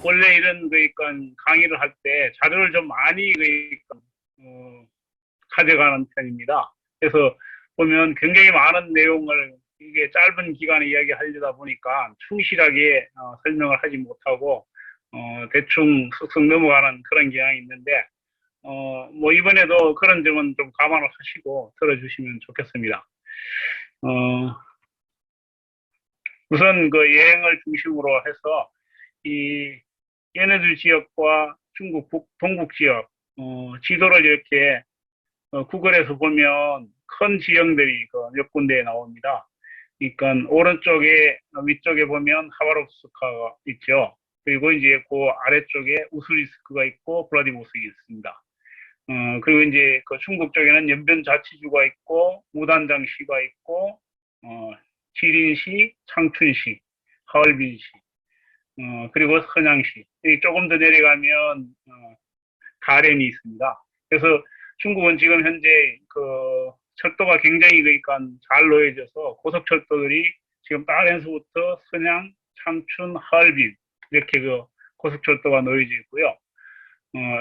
원래 이런 그러니까 강의를 할 때 자료를 좀 많이 그러니까 가져가는 편입니다. 그래서 보면 굉장히 많은 내용을 이게 짧은 기간에 이야기하려다 보니까 충실하게 설명을 하지 못하고 대충 쑥쑥 넘어가는 그런 경향이 있는데 뭐 이번에도 그런 점은 좀 감안을 하시고 들어주시면 좋겠습니다. 우선 그 여행을 중심으로 해서 이 얘네들 지역과 중국 동북 지역 지도를 이렇게 구글에서 보면 큰 지형들이 그 몇 군데에 나옵니다. 그러니까 오른쪽에 위쪽에 보면 하바롭스크가 있죠. 그리고 이제 그 아래쪽에 우스리스크가 있고 블라디보스토크가 있습니다. 그리고 이제 그 중국 쪽에는 연변자치주가 있고 무단장시가 있고 지린시, 창춘시, 하얼빈시, 그리고 선양시. 조금 더 내려가면 가렌이 있습니다. 그래서 중국은 지금 현재 그 철도가 굉장히 그러니까 잘 놓여져서 고속철도들이 지금 다렌스부터 선양, 창춘, 하얼빈 이렇게 그 고속철도가 놓여져 있고요.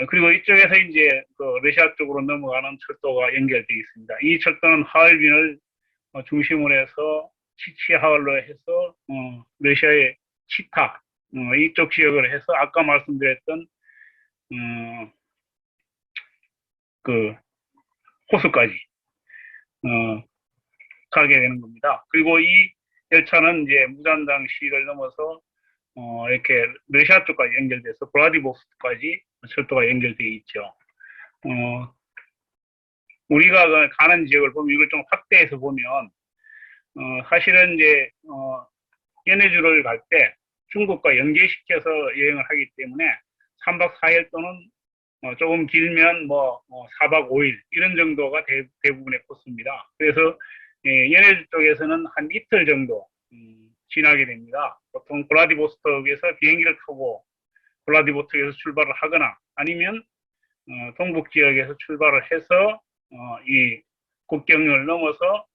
그리고 이쪽에서 이제 그 러시아 쪽으로 넘어가는 철도가 연결되어 있습니다. 이 철도는 하얼빈을 중심으로 해서 치치하얼로 해서 러시아의 치타 이쪽 지역을 해서 아까 말씀드렸던 그 호수까지 가게 되는 겁니다. 그리고 이 열차는 이제 무잔장시를 넘어서 이렇게 러시아 쪽까지 연결돼서 블라디보스토크까지 철도가 연결되어 있죠. 우리가 가는 지역을 보면 이걸 좀 확대해서 보면 사실은 이제 연해주를 갈 때 중국과 연계시켜서 여행을 하기 때문에 3박 4일 또는 조금 길면 뭐 4박 5일 이런 정도가 대부분의 코스입니다. 그래서 연해주 쪽에서는 한 이틀 정도 지나게 됩니다. 보통 블라디보스토크에서 비행기를 타고 블라디보스토크에서 출발을 하거나 아니면 동북 지역에서 출발을 해서 이 국경을 넘어서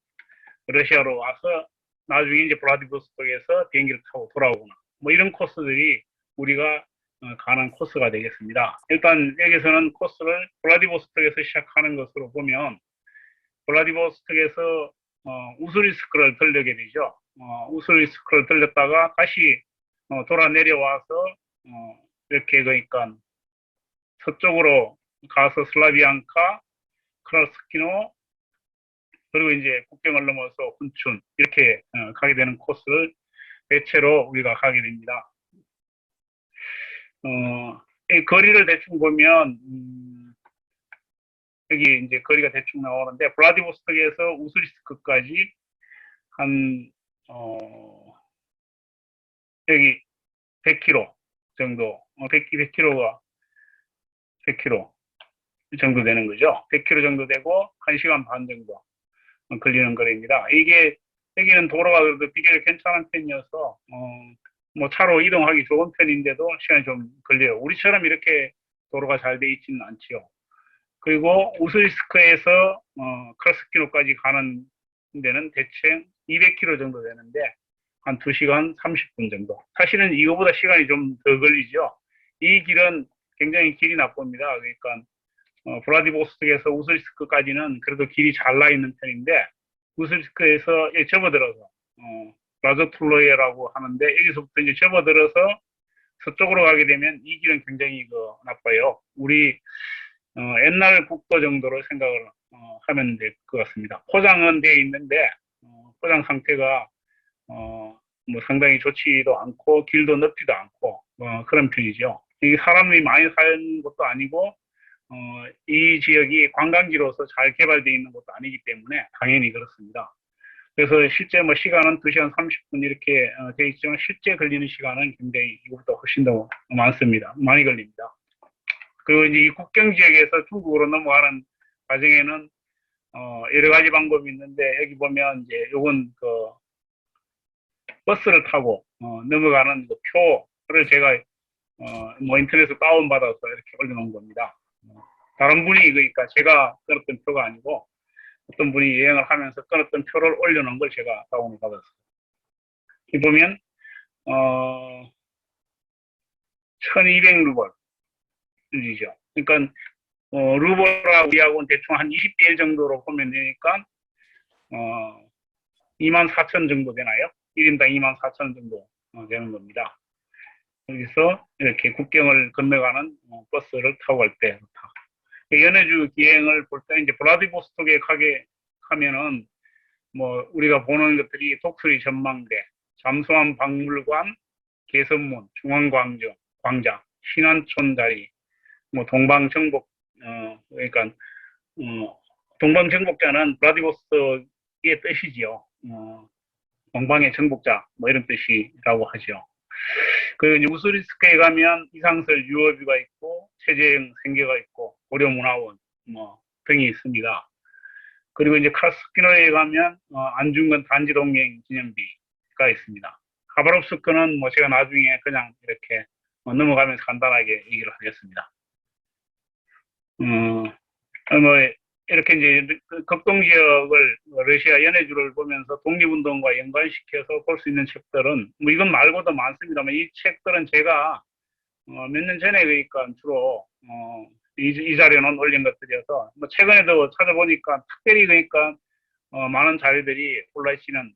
러시아로 와서 나중에 이제 블라디보스토크에서 비행기를 타고 돌아오거나 뭐 이런 코스들이 우리가 가는 코스가 되겠습니다. 일단 여기서는 코스를 블라디보스토크에서 시작하는 것으로 보면 블라디보스토크에서 우스리스크를 들르게 되죠. 우스리스크를 들렸다가 다시 돌아 내려와서 이렇게 그러니까 서쪽으로 가서 슬라비앙카, 크라스키노 그리고 이제 국경을 넘어서 훈춘 이렇게 가게 되는 코스를 대체로 우리가 가게 됩니다. 이 거리를 대충 보면 여기 이제 거리가 대충 나오는데 블라디보스토크에서 우스리스크까지 한 여기 100km 정도, 100km가 100km 정도 되는 거죠. 100km 정도 되고 1시간 반 정도 걸리는 거리입니다. 이게 여기는 도로가 그래도 비교적 괜찮은 편이어서 뭐 차로 이동하기 좋은 편인데도 시간이 좀 걸려요. 우리처럼 이렇게 도로가 잘 돼 있지는 않지요. 그리고 우스리스크에서 크라스키노까지 가는 데는 대충 200km 정도 되는데 한 2시간 30분 정도. 사실은 이거보다 시간이 좀 더 걸리죠. 이 길은 굉장히 길이 나쁩니다. 그러니까 블라디보스토크에서 우스리스크까지는 그래도 길이 잘 나 있는 편인데 우스리스크에서 접어들어서 라조툴로예라고 하는데 여기서부터 이제 접어들어서 서쪽으로 가게 되면 이 길은 굉장히 나빠요. 우리 옛날 국도 정도로 생각을 하면 될 것 같습니다. 포장은 되어 있는데 포장 상태가 뭐 상당히 좋지도 않고 길도 넓지도 않고 그런 편이죠. 이 사람이 많이 사는 것도 아니고 이 지역이 관광지로서 잘 개발되어 있는 것도 아니기 때문에 당연히 그렇습니다. 그래서 실제 뭐 시간은 2시간 30분 이렇게 되어 있지만 실제 걸리는 시간은 굉장히 이것보다 훨씬 더 많습니다. 많이 걸립니다. 그리고 이제 이 국경 지역에서 중국으로 넘어가는 과정에는 여러 가지 방법이 있는데 여기 보면 이제 요건 그 버스를 타고 넘어가는 그 표를 제가 뭐 인터넷에서 다운받아서 이렇게 올려놓은 겁니다. 다른 분이 그러니까 제가 끊었던 표가 아니고 어떤 분이 여행을 하면서 끊었던 표를 올려놓은 걸 제가 다운을 받았어요. 여기 보면 1200루벌이죠. 그러니까 루벌하고 우리하고는 대충 한 20대 1 정도로 보면 되니까 24,000 정도 되나요? 1인당 24,000 정도 되는 겁니다. 여기서 이렇게 국경을 건너가는 버스를 타고 갈 때 연해주 기행을 볼 때 이제 블라디보스톡에 가면은 뭐 우리가 보는 것들이 독수리 전망대, 잠수함 박물관, 개선문, 중앙광장, 신안촌 다리, 뭐 동방정복 그러니까 동방정복자는 블라디보스톡의 뜻이지요. 동방의 정복자 뭐 이런 뜻이라고 하죠. 그리고 우스리스크에 가면 이상설 유업이가 있고 최재형 생계가 있고 고려문화원 뭐 등이 있습니다. 그리고 이제 카스키노에 가면 안중근 단지동행 기념비가 있습니다. 하바롭스크는 뭐 제가 나중에 그냥 이렇게 넘어가면서 간단하게 얘기를 하겠습니다. 뭐 이렇게 이제 극동 지역을 러시아 연해주를 보면서 독립운동과 연관시켜서 볼 수 있는 책들은 뭐 이건 말고도 많습니다만 이 책들은 제가 몇 년 전에 그러니까 주로 이 자료는 올린 것들이어서 뭐 최근에도 찾아보니까 특별히 그러니까 많은 자료들이 올라있지는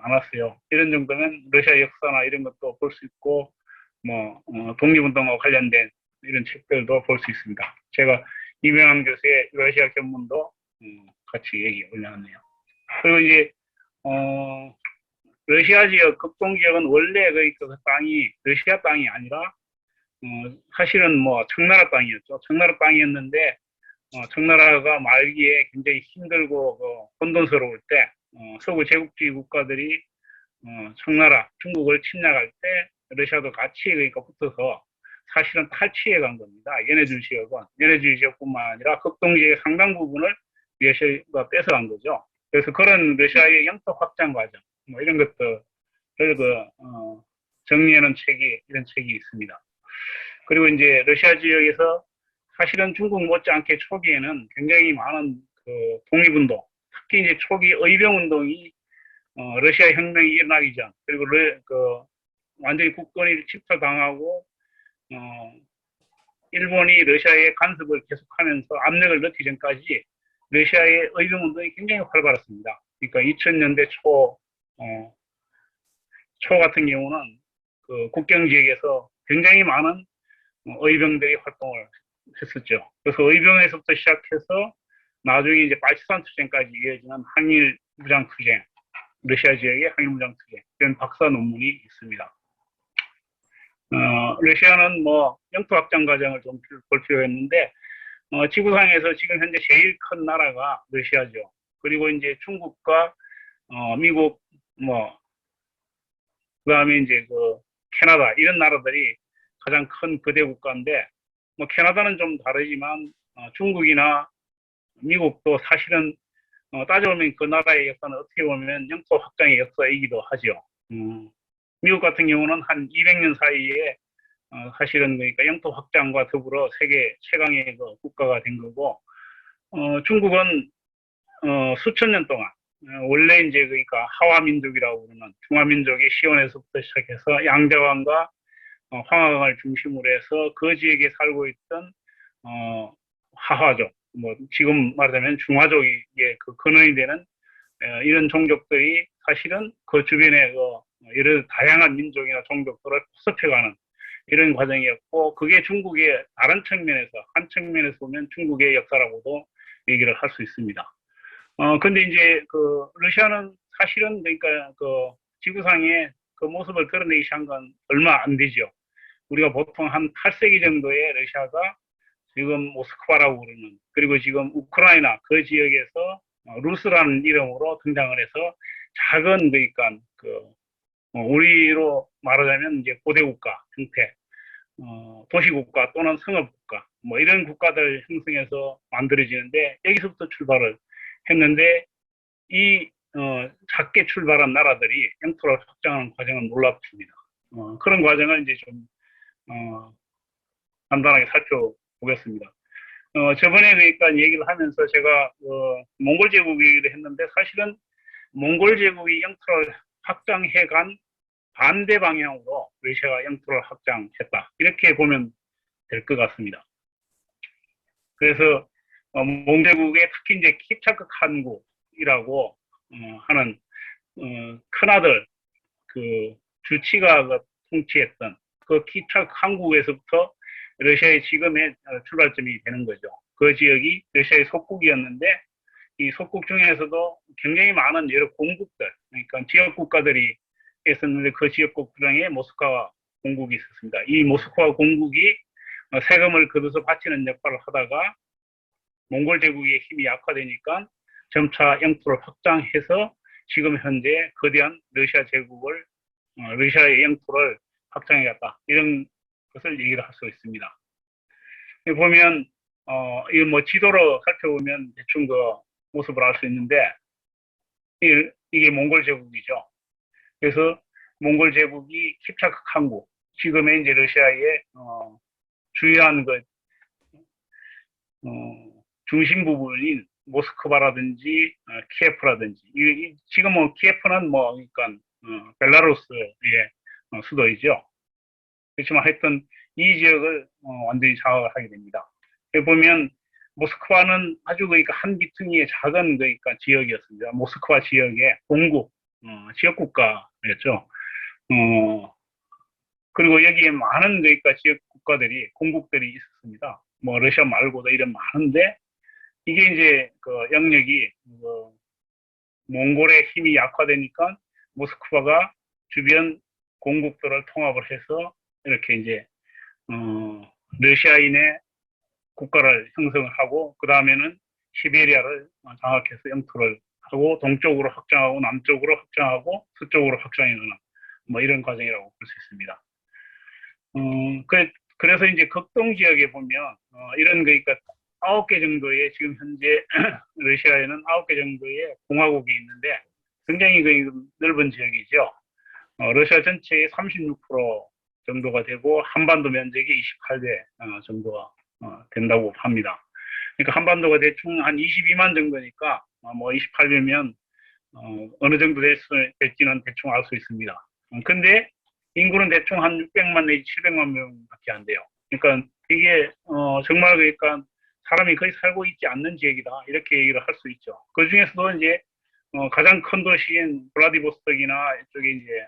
않았어요. 이런 정도면 러시아 역사나 이런 것도 볼 수 있고 뭐 독립운동과 관련된 이런 책들도 볼 수 있습니다. 제가 이명환 교수의 러시아 견문도 같이 얘기 올려놨네요. 그리고 이제 러시아 지역, 극동 지역은 원래 그 땅이 러시아 땅이 아니라 사실은 뭐 청나라 땅이었죠. 청나라 땅이었는데 청나라가 말기에 굉장히 힘들고 혼돈스러울 때 서구 제국주의 국가들이 청나라, 중국을 침략할 때 러시아도 같이 그러니까 붙어서 사실은 탈취해 간 겁니다. 연해주 지역은 연해주 지역뿐만 아니라 극동 지역의 상당 부분을 러시아가 뺏어간 거죠. 그래서 그런 러시아의 영토 확장 과정 뭐 이런 것들을 정리하는 책이 이런 책이 있습니다. 그리고 이제 러시아 지역에서 사실은 중국 못지않게 초기에는 굉장히 많은 그 독립운동, 특히 이제 초기 의병운동이 러시아 혁명이 일어나기 전 그리고 완전히 국권이 침탈당하고 일본이 러시아의 간섭을 계속하면서 압력을 넣기 전까지 러시아의 의병운동이 굉장히 활발했습니다. 그러니까 2000년대 초 같은 경우는 그 국경 지역에서 굉장히 많은 의병들이 활동을 했었죠. 그래서 의병에서부터 시작해서 나중에 이제 빨치산 투쟁까지 이어지는 항일 무장 투쟁, 러시아 지역의 항일 무장 투쟁 이런 박사 논문이 있습니다. 러시아는 뭐 영토 확장 과정을 좀 볼 필요가 있는데 지구상에서 지금 현재 제일 큰 나라가 러시아죠. 그리고 이제 중국과 미국 뭐 그다음에 이제 그 캐나다 이런 나라들이 가장 큰 거대 국가인데 뭐 캐나다는 좀 다르지만 중국이나 미국도 사실은 따져보면 그 나라의 역사는 어떻게 보면 영토 확장의 역사이기도 하죠. 미국 같은 경우는 한 200년 사이에 사실은 그러니까 영토 확장과 더불어 세계 최강의 그 국가가 된 거고 중국은 수천 년 동안 원래 이제 그러니까 하와 민족이라고 부르는 중화 민족의 시원에서부터 시작해서 양자왕과 황하강을 중심으로 해서 그 지역에 살고 있던 하화족, 뭐 지금 말하자면 중화족의 그 근원이 되는 이런 종족들이 사실은 그 주변에 여러 다양한 민족이나 종족들을 포섭해가는 이런 과정이었고 그게 중국의 다른 측면에서 한 측면에서 보면 중국의 역사라고도 얘기를 할 수 있습니다. 근데 이제 그 러시아는 사실은 그러니까 그 지구상에 그 모습을 드러내기 시작한 건 얼마 안 되죠. 우리가 보통 한 8세기 정도에 러시아가 지금 모스크바라고 부르는 그리고 지금 우크라이나 그 지역에서 루스라는 이름으로 등장을 해서 작은 그러니까 그 우리로 말하자면 이제 고대 국가 형태, 도시 국가 또는 성업 국가 뭐 이런 국가들 형성해서 만들어지는데 여기서부터 출발을 했는데 이 작게 출발한 나라들이 영토를 확장하는 과정은 놀랍습니다. 그런 과정을 이제 좀 간단하게 살펴보겠습니다. 저번에 그러니까 얘기를 하면서 제가 몽골 제국 얘기를 했는데 사실은 몽골 제국이 영토를 확장해간 반대 방향으로 러시아가 영토를 확장했다. 이렇게 보면 될 것 같습니다. 그래서 몽제국의 특히 이제 킵차크 칸국이라고 하는 큰아들 그 주치가 통치했던 그 킵차크 칸국에서부터 러시아의 지금의 출발점이 되는 거죠. 그 지역이 러시아의 속국이었는데 이 속국 중에서도 굉장히 많은 여러 공국들, 그러니까 지역 국가들이 있었는데 그 지역국 중에 모스크바 공국이 있었습니다. 이 모스크바 공국이 세금을 거둬서 바치는 역할을 하다가 몽골 제국의 힘이 약화되니까 점차 영토를 확장해서 지금 현재 거대한 러시아 제국을 러시아의 영토를 확장해갔다 이런 것을 얘기를 할 수 있습니다. 보면 이 뭐 지도로 살펴보면 대충 그 모습을 알 수 있는데 이게 몽골 제국이죠. 그래서 몽골 제국이 킵차크 칸국 지금의 이제 러시아의 주요한 그 중심 부분인 모스크바라든지 키예프라든지 지금 뭐 키예프는 뭐 그러니까 벨라루스의 수도이죠. 그렇지만 하여튼 이 지역을 완전히 장악을 하게 됩니다. 여기 보면 모스크바는 아주 그러니까 한 기퉁이의 작은 그러니까 지역이었습니다. 모스크바 지역의 공국 지역 국가였죠. 그리고 여기에 많은 그러니까 지역 국가들이 공국들이 있었습니다. 뭐 러시아 말고도 이런 많은데 이게 이제 그 영역이 그 몽골의 힘이 약화되니까 모스크바가 주변 공국들을 통합을 해서 이렇게 이제 러시아인의 국가를 형성을 하고 그 다음에는 시베리아를 장악해서 영토를 하고 동쪽으로 확장하고 남쪽으로 확장하고 서쪽으로 확장해가는 뭐 이런 과정이라고 볼 수 있습니다. 그래서 이제 극동 지역에 보면 이런 그러니까 9개 정도의 지금 현재 러시아에는 9개 정도의 공화국이 있는데 굉장히 그 넓은 지역이죠. 러시아 전체의 36% 정도가 되고 한반도 면적이 28배 정도가 된다고 합니다. 그러니까 한반도가 대충 한 22만 정도니까 뭐 28배면 어느 정도 될지는 대충 알 수 있습니다. 근데 인구는 대충 한 600만 내지 700만 명밖에 안 돼요. 그러니까 이게 정말 그러니까 사람이 거의 살고 있지 않는 지역이다 이렇게 얘기를 할 수 있죠. 그 중에서도 이제 가장 큰 도시인 블라디보스톡이나 이쪽에 이제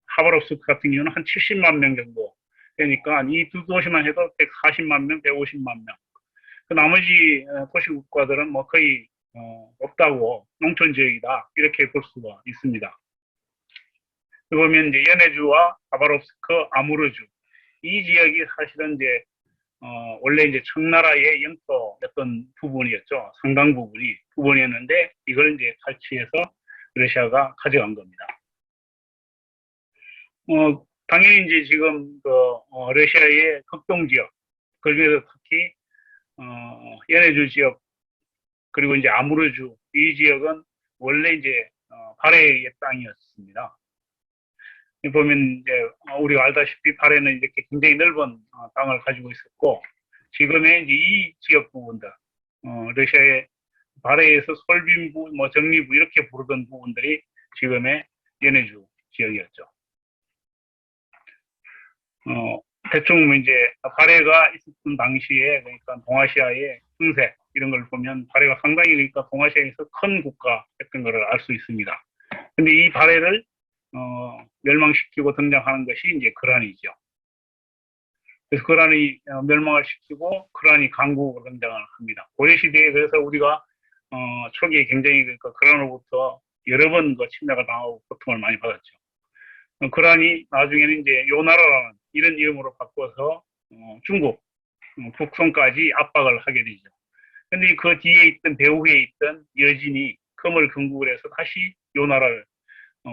하바롭스크 같은 경우는 한 70만 명 정도 되니까 이 두 도시만 해도 140만 명, 150만 명. 그 나머지 도시 국가들은 뭐 거의 없다고 농촌 지역이다 이렇게 볼 수가 있습니다. 보면 이제 연해주와 하바롭스크, 아무르주 이 지역이 사실은 이제 원래 이제 청나라의 영토였던 부분이었죠. 상당 부분이었는데 이걸 이제 탈취해서 러시아가 가져간 겁니다. 당연히 이제 지금 그 러시아의 극동 지역, 그 중에서 특히 연해주 지역 그리고 이제 아무르주 이 지역은 원래 이제 발해의 땅이었습니다. 보면 이제 우리가 알다시피 발해는 이렇게 굉장히 넓은 땅을 가지고 있었고 지금의 이제 이 지역 부분들 러시아의 발해에서 솔빈부, 뭐 정리부 이렇게 부르던 부분들이 지금의 연해주 지역이었죠. 대충 이제 발해가 있었던 당시에 그러니까 동아시아의 흥세 이런 걸 보면 발해가 상당히 그러니까 동아시아에서 큰 국가였던 것을 알 수 있습니다. 근데 이 발해를 멸망시키고 등장하는 것이 이제 그란이죠. 그래서 그란이 멸망을 시키고 그란이 강국으로 등장을 합니다. 고려 시대에 그래서 우리가 초기에 굉장히 그러니까 그란으로부터 여러 번 그 침략을 당하고 고통을 많이 받았죠. 그란이 나중에는 이제 요나라라는 이런 이름으로 바꿔서 중국 북송까지 압박을 하게 되죠. 근데 그 뒤에 있던 배후에 있던 여진이 금을 건국을 해서 다시 요나라를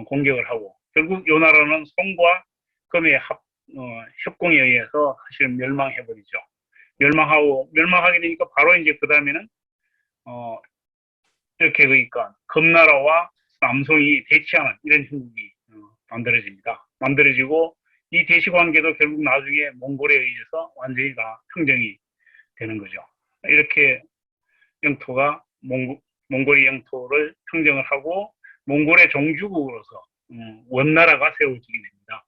공격을 하고 결국 요나라는 송과 금의 협공에 의해서 사실 멸망해버리죠. 멸망하게 되니까 바로 이제 그 다음에는 이렇게 그러니까 금나라와 남송이 대치하는 이런 형국이 만들어지고 이 대치 관계도 결국 나중에 몽골에 의해서 완전히 다 평정이 되는 거죠. 이렇게 영토가 몽골의 영토를 평정을 하고 몽골의 종주국으로서 원나라가 세워지게 됩니다.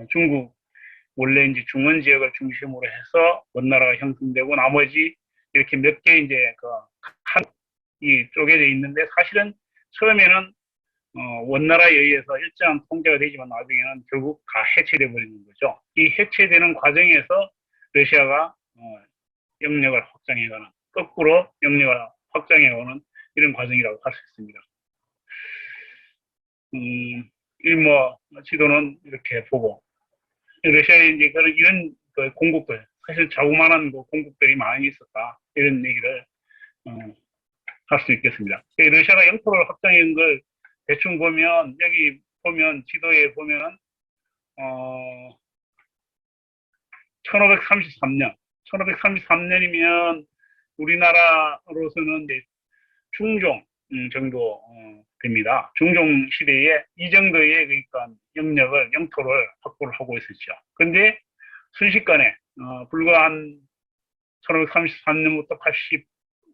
중국 원래 이제 중원 지역을 중심으로 해서 원나라가 형성되고 나머지 이렇게 몇 개 이제 그 칸이 쪼개져 있는데 사실은 처음에는 원나라에 의해서 일정한 통제가 되지만 나중에는 결국 다 해체돼 버리는 거죠. 이 해체되는 과정에서 러시아가 영역을 확장해가는, 거꾸로 영역을 확장해오는 이런 과정이라고 할 수 있습니다. 이 지도는 이렇게 보고, 러시아에 이제 이런 공국들, 사실 자그마한 공국들이 많이 있었다, 이런 얘기를 할 수 있겠습니다. 러시아가 영토를 확장한 걸 대충 보면, 여기 보면, 지도에 보면은 1533년이면 우리나라로서는 이제 중종 정도 됩니다. 중종 시대에 이 정도의 그러니까 영토를 확보를 하고 있었죠. 근데 순식간에 불과 한 1533년부터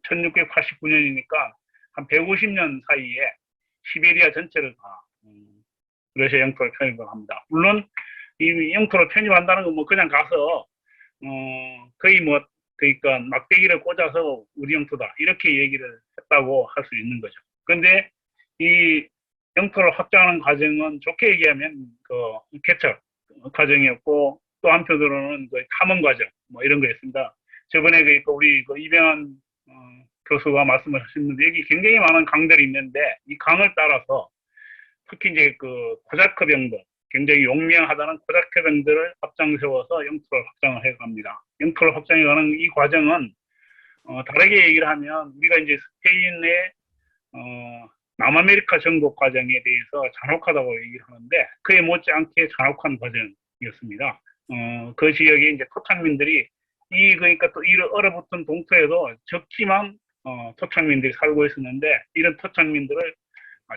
1689년이니까 한 150년 사이에 시베리아 전체를 다 러시아 영토를 편입을 합니다. 물론 이 영토를 편입한다는 건 그냥 가서 거의 그러니까 막대기를 꽂아서 우리 영토다 이렇게 얘기를 했다고 할 수 있는 거죠. 근데 이 영토를 확장하는 과정은 좋게 얘기하면 개척 과정이었고, 또 한편으로는 탐험 과정 이런 거였습니다. 저번에 우리 이병헌 교수가 말씀을 하셨는데, 여기 굉장히 많은 강들이 있는데 이 강을 따라서 특히 이제 코자크 병들, 굉장히 용맹하다는 코자크 병들을 앞장세워서 영토를 확장을 해갑니다. 영토를 확장해가는 이 과정은 다르게 얘기를 하면 우리가 이제 스페인의 남아메리카 정복 과정에 대해서 잔혹하다고 얘기를 하는데, 그에 못지않게 잔혹한 과정이었습니다. 그 지역에 이제 토착민들이 그러니까 또 이 얼어붙은 동토에도 적지만 토착민들이 살고 있었는데, 이런 토착민들을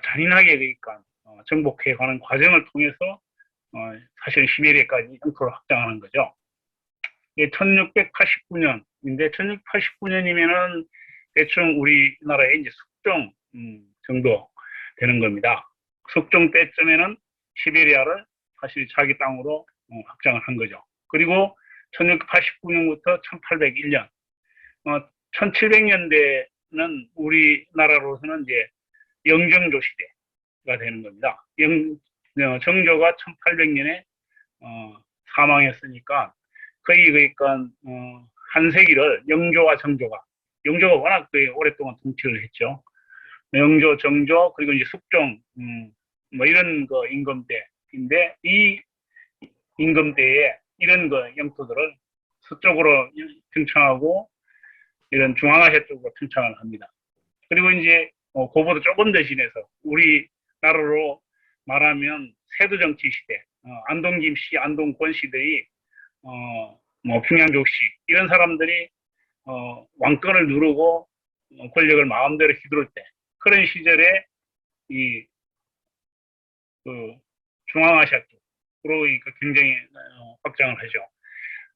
잔인하게 그러니까 정복해가는 과정을 통해서 사실 시베리아까지 영토를 확장하는 거죠. 1689년인데 1689년이면은 대충 우리나라의 이제 숙종 정도 되는 겁니다. 숙종 때쯤에는 시베리아를 사실 자기 땅으로 확장을 한 거죠. 그리고 1689년부터 1801년, 1700년대는 우리나라로서는 이제 영정조 시대가 되는 겁니다. 정조가 1800년에 사망했으니까 거의 그러니까 한 세기를 영조와 정조가 워낙 오랫동안 통치를 했죠. 영조, 정조, 그리고 이제 숙종 이런 임금대인데, 이 임금대에 이런 영토들을 서쪽으로 등창하고 이런 중앙아시아 쪽으로 등창을 합니다. 그리고 이제 그보다 조금 더 진해서 우리나라로 말하면 세두정치 시대, 안동 김씨, 안동 권씨들이 평양조 씨 이런 사람들이 왕권을 누르고 권력을 마음대로 휘두를 때, 그런 시절에 이 중앙아시아 쪽으로 굉장히 확장을 하죠.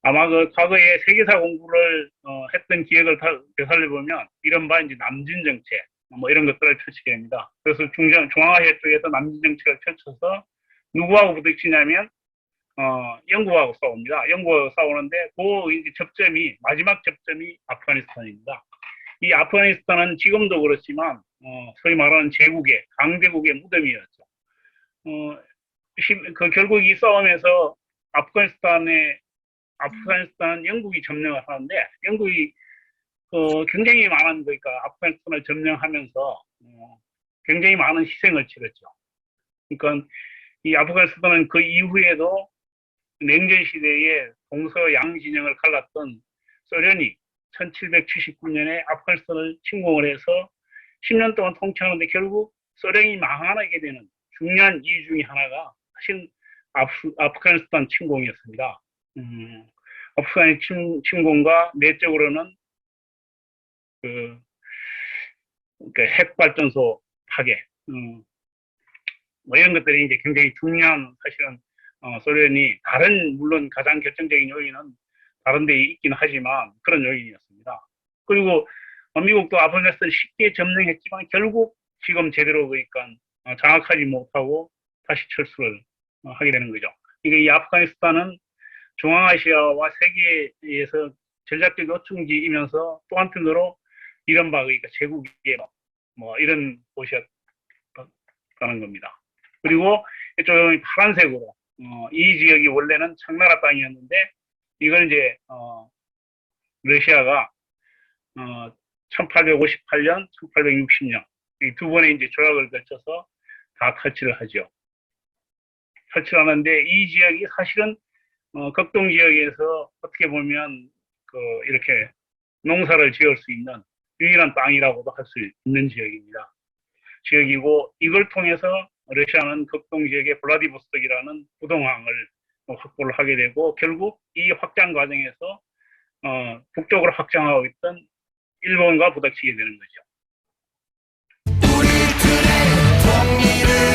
아마 과거에 세계사 공부를 했던 기억을 되살려보면 이른바 이제 남진 정책 이런 것들을 펼치게 됩니다. 그래서 중앙아시아 쪽에서 남진 정책을 펼쳐서 누구하고 부딪히냐면 영국하고 싸웁니다. 영국하고 싸우는데 이제 마지막 접점이 아프가니스탄입니다. 이 아프가니스탄은 지금도 그렇지만 소위 말하는 제국의 강대국의 무덤이었죠. 결국 이 싸움에서 아프가니스탄은 영국이 점령을 하는데, 영국이 굉장히 많은 그러니까 아프가니스탄을 점령하면서 굉장히 많은 희생을 치렀죠. 그러니까 이 아프가니스탄은 그 이후에도 냉전 시대에 동서양 진영을 갈랐던 소련이 1779년에 아프가니스탄을 침공을 해서 10년 동안 통치하는데 결국 소련이 망하게 되는 중요한 이유 중에 하나가 사실 아프가니스탄 침공이었습니다. 아프가니스탄 침공과 내적으로는 핵발전소 파괴, 이런 것들이 이제 굉장히 중요한, 사실은 소련이 물론 가장 결정적인 요인은 다른 데 있긴 하지만 그런 요인이었습니다. 그리고 미국도 아프가니스탄을 쉽게 점령했지만 결국 지금 제대로 그러니까 장악하지 못하고 다시 철수를 하게 되는 거죠. 이게 이 아프가니스탄은 중앙아시아와 세계에서 전략적 요충지이면서 또 한편으로 이른바 그러니까 제국의 뭐 이런 곳이었다는 겁니다. 그리고 이쪽은 파란색으로 이 지역이 원래는 청나라 땅이었는데 이걸 이제 러시아가 1858년, 1860년 이 두 번의 이제 조약을 거쳐서 다 터치를 하죠. 터치를 하는데 이 지역이 사실은 극동 지역에서 어떻게 보면 이렇게 농사를 지을 수 있는 유일한 땅이라고도 할 수 있는 지역이고 이걸 통해서 러시아는 극동 지역의 블라디보스톡이라는 부동항을 확보를 하게 되고 결국 이 확장 과정에서 북쪽으로 확장하고 있던 일본과 부닥치게 되는 거죠. 우리들의 통일을